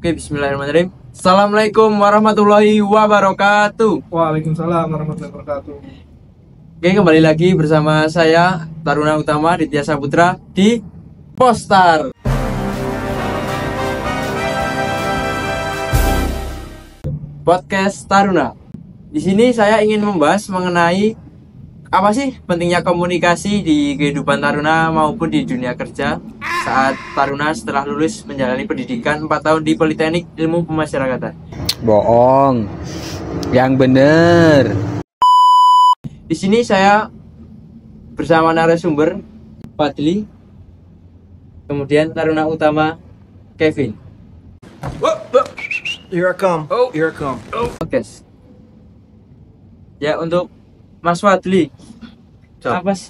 Oke, bismillahirrahmanirrahim. Assalamualaikum warahmatullahi wabarakatuh. Waalaikumsalam warahmatullahi wabarakatuh. Oke, kembali lagi bersama saya Taruna Utama Ditya Saputra di Postar. Podcast Taruna. Di sini saya ingin membahas mengenai apa sih pentingnya komunikasi di kehidupan taruna maupun di dunia kerja saat taruna setelah lulus menjalani pendidikan 4 tahun di Politeknik Ilmu Pemasyarakatan. Bohong. Yang bener. Di sini saya bersama narasumber Fadli, kemudian taruna utama Kevin. Here I come. Oh, here I come. Oke. Ya, untuk Mas Fadli,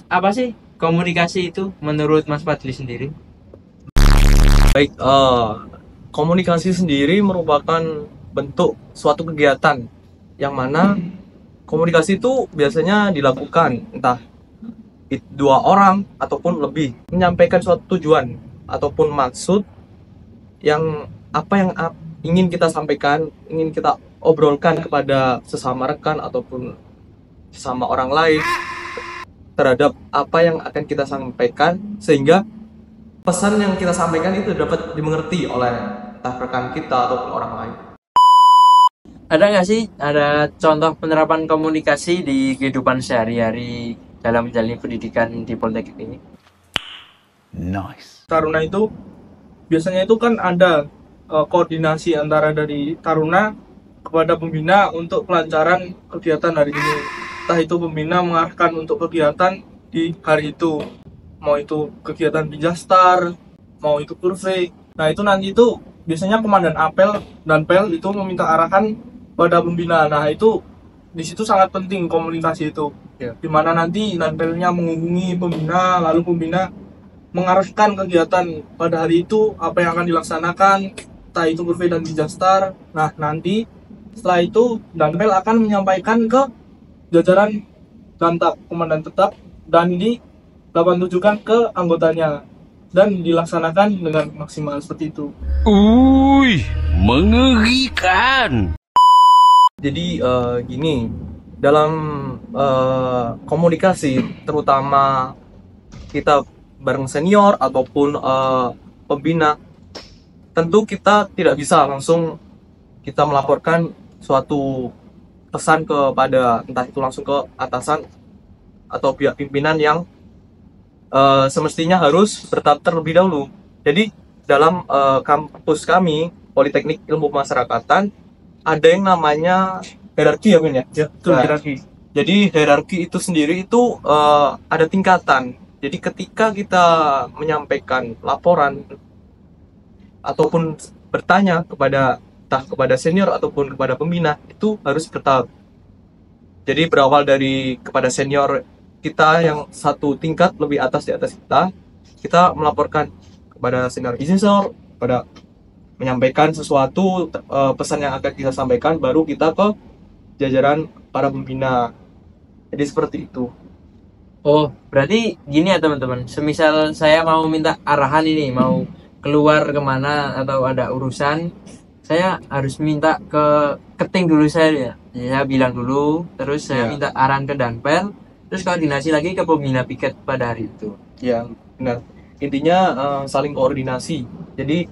apa sih komunikasi itu menurut Mas Fadli sendiri? Baik, komunikasi sendiri merupakan bentuk suatu kegiatan yang mana komunikasi itu biasanya dilakukan entah dua orang ataupun lebih menyampaikan suatu tujuan ataupun maksud yang ingin kita sampaikan, ingin kita obrolkan kepada sesama rekan ataupun sesama orang lain terhadap apa yang akan kita sampaikan, sehingga pesan yang kita sampaikan itu dapat dimengerti oleh entah rekan kita ataupun orang lain. Ada nggak sih contoh penerapan komunikasi di kehidupan sehari-hari dalam menjalani pendidikan di Politeknik ini? Nice. Taruna itu biasanya itu kan ada koordinasi antara dari taruna kepada pembina untuk pelancaran kegiatan hari ini. Entah itu pembina mengarahkan untuk kegiatan di hari itu, mau itu kegiatan Pinjastar, mau itu kurve. Nah itu nanti itu biasanya komandan apel dan pel itu meminta arahan pada pembina. Nah itu di situ sangat penting komunikasi itu, dimana nanti danpelnya menghubungi pembina, lalu pembina mengarahkan kegiatan pada hari itu apa yang akan dilaksanakan, entah itu kurve dan Pinjastar. Nah nanti setelah itu danpel akan menyampaikan ke jajaran Dantak, komandan tetap, dan dilakukan ke anggotanya dan dilaksanakan dengan maksimal seperti itu. Mengerikan. Jadi gini, dalam komunikasi terutama kita bareng senior ataupun pembina, tentu kita tidak bisa langsung kita melaporkan suatu pesan kepada entah itu langsung ke atasan atau pihak pimpinan yang semestinya harus bertahap terlebih dahulu. Jadi dalam kampus kami Politeknik Ilmu Pemasyarakatan ada yang namanya hierarki ya Ben ya? Ya, itu hierarki. Jadi hierarki itu sendiri itu ada tingkatan. Jadi ketika kita menyampaikan laporan ataupun bertanya entah kepada senior ataupun kepada pembina, itu harus bertahap. Jadi berawal dari kepada senior kita yang satu tingkat lebih atas di atas kita melaporkan kepada senior senior pada menyampaikan sesuatu pesan yang akan kita sampaikan, baru kita ke jajaran para pembina. Jadi seperti itu. Oh, berarti gini ya teman-teman, semisal saya mau minta arahan ini, mau keluar kemana atau ada urusan, saya harus minta ke keting dulu saya bilang dulu, terus saya minta arahan ke danpel, terus koordinasi lagi ke pembina piket pada hari itu. Ya, benar. Intinya saling koordinasi. Jadi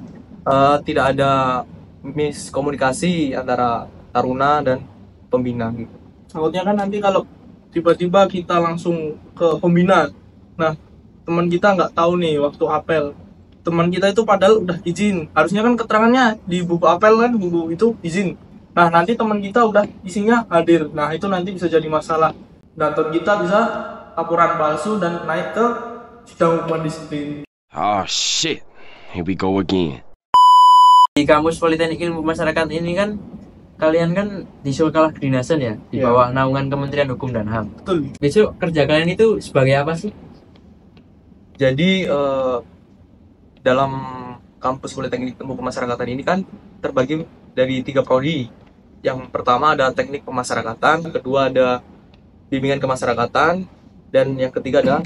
tidak ada miskomunikasi antara taruna dan pembina gitu. Takutnya kan nanti kalau tiba-tiba kita langsung ke pembina, nah teman kita nggak tahu nih waktu apel, teman kita itu padahal udah izin, harusnya kan keterangannya di buku apel kan, buku itu izin. Nah nanti teman kita udah isinya hadir, nah itu nanti bisa jadi masalah, dan teman kita bisa laporan palsu dan naik ke sidang hukuman disiplin. Oh shit, here we go again. Di kampus Politeknik Ilmu Masyarakat ini kan kalian kan di sekolah kedinasan ya, di bawah naungan Kementerian Hukum dan HAM. Betul. Besok kerja kalian itu sebagai apa sih? Jadi dalam kampus Politeknik Ilmu Pemasyarakatan ini kan terbagi dari 3 prodi. Yang pertama ada teknik pemasyarakatan, kedua ada bimbingan kemasyarakatan, dan yang ketiga ada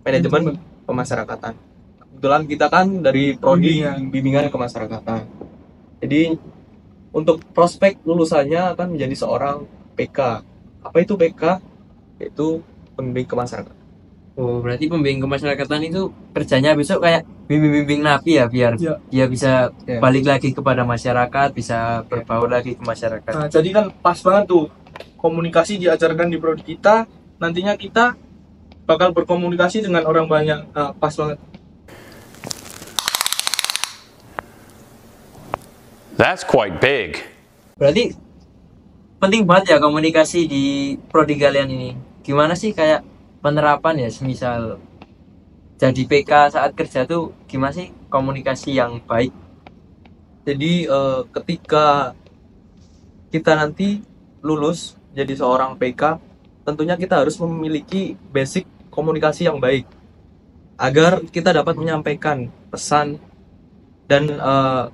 manajemen pemasyarakatan. Kebetulan kita kan dari prodi bimbingan kemasyarakatan. Jadi untuk prospek lulusannya akan menjadi seorang PK. Apa itu PK? Yaitu pembimbing kemasyarakatan. Oh, berarti pembimbing kemasyarakatan itu kerjanya besok kayak bimbing-bimbing napi ya, biar Ya. dia bisa Ya. balik lagi kepada masyarakat, bisa berbaur lagi ke masyarakat. Nah, jadi kan pas banget tuh komunikasi diajarkan di prodi kita, nantinya kita bakal berkomunikasi dengan orang banyak. Nah, pas banget. That's quite big. Berarti penting banget ya komunikasi di prodi kalian ini. Gimana sih kayak penerapan ya, semisal jadi PK saat kerja tuh gimana sih komunikasi yang baik? Jadi ketika kita nanti lulus jadi seorang PK, tentunya kita harus memiliki basic komunikasi yang baik agar kita dapat menyampaikan pesan dan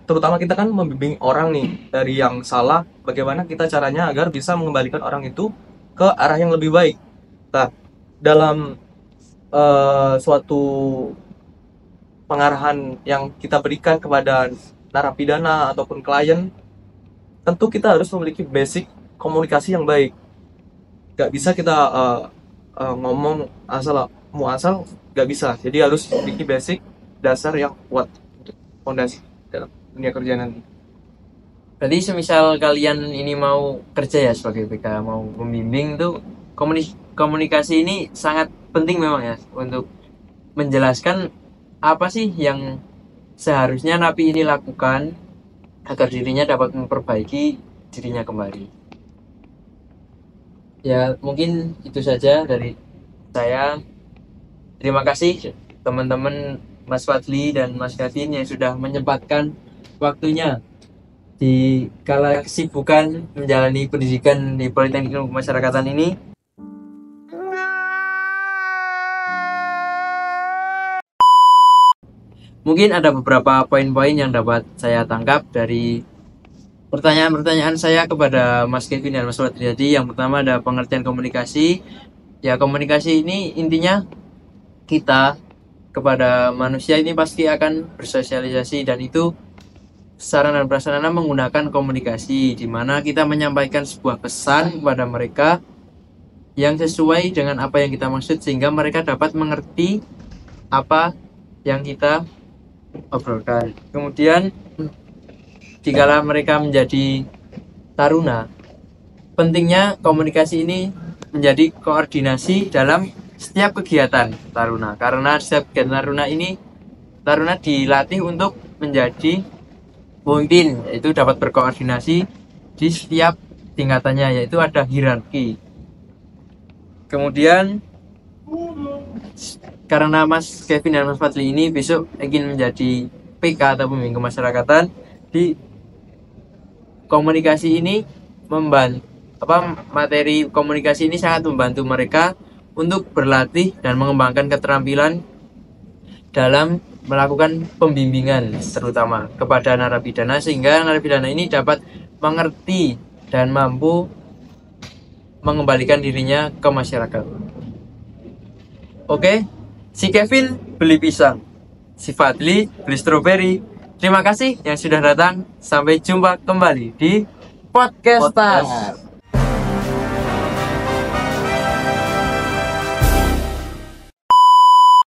terutama kita kan membimbing orang nih dari yang salah, bagaimana kita caranya agar bisa mengembalikan orang itu ke arah yang lebih baik. Nah, dalam suatu pengarahan yang kita berikan kepada narapidana ataupun klien, tentu kita harus memiliki basic komunikasi yang baik. Gak bisa kita ngomong asal muasal, gak bisa. Jadi harus memiliki basic dasar yang kuat untuk fondasi dalam dunia kerja nanti. Berarti semisal kalian ini mau kerja ya sebagai PK, mau membimbing tuh komunikasi ini sangat penting memang ya untuk menjelaskan apa sih yang seharusnya napi ini lakukan agar dirinya dapat memperbaiki dirinya kembali. Ya mungkin itu saja dari saya. Terima kasih teman-teman Mas Fadli dan Mas Kevin yang sudah menyempatkan waktunya di kala kesibukan menjalani pendidikan di Politeknik Ilmu Kemasyarakatan ini. Mungkin ada beberapa poin-poin yang dapat saya tangkap dari pertanyaan-pertanyaan saya kepada Mas Kevin dan Mas Fadli. Jadi yang pertama ada pengertian komunikasi. Ya, komunikasi ini intinya kita kepada manusia ini pasti akan bersosialisasi, dan itu sarana dan prasarana menggunakan komunikasi, di mana kita menyampaikan sebuah pesan kepada mereka yang sesuai dengan apa yang kita maksud, sehingga mereka dapat mengerti apa yang kita obrolkan. Kemudian dikala mereka menjadi taruna, pentingnya komunikasi ini menjadi koordinasi dalam setiap kegiatan taruna, karena setiap kegiatan taruna ini taruna dilatih untuk menjadi pemimpin, yaitu dapat berkoordinasi di setiap tingkatannya, yaitu ada hierarki. Kemudian karena Mas Kevin dan Mas Fadli ini besok ingin menjadi PK atau pembimbing kemasyarakatan, di komunikasi ini materi komunikasi ini sangat membantu mereka untuk berlatih dan mengembangkan keterampilan dalam melakukan pembimbingan, terutama kepada narapidana, sehingga narapidana ini dapat mengerti dan mampu mengembalikan dirinya ke masyarakat. Oke, si Kevin beli pisang, si Fadli beli stroberi. Terima kasih yang sudah datang. Sampai jumpa kembali di podcast.